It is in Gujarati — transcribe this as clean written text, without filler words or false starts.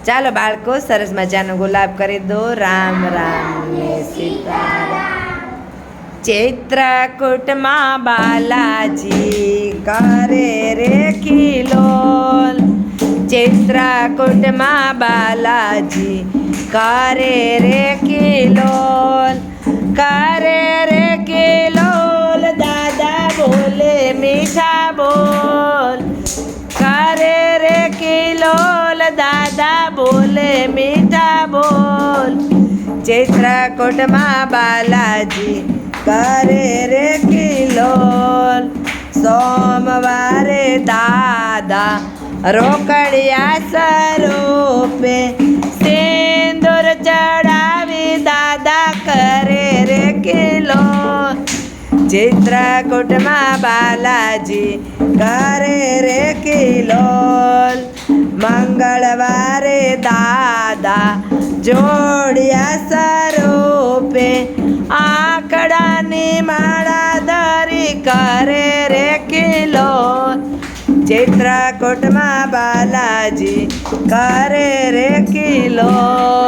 ચાલો બાળકો, સરસ મજાનો ગુલાબ કરી દો. રામ રામ ને સીતારામ. ચૈત્રકૂટમાં બાલાજી કરે રે ખિલોલ. ચૈત્રકૂટમાં બાલાજી કરે રે ખિલોલ. કરે રે ખિલોલ, દાદા બોલે મીઠા બોલ. કરે રે ખિલોલ, દાદા બોલે મીઠા બોલ. ચૈત્રકૂટમાં બાલાજી કરે રે ખિલોલ. સોમવારે દાદા રોકડિયા સ્વરૂપે સિંદૂર ચડાવી દાદા કરે રે ખિલોલ. ચૈત્રકૂટમાં બાલાજી કરે રે ખિલોલ. મંગળવારે દાદા જોડિયા સ્વરૂપે આંકડાની માળા ધરી કરે રે ખિલોલ. ચૈત્રકૂટમાં બાલાજી કરે રે ખિલોલ.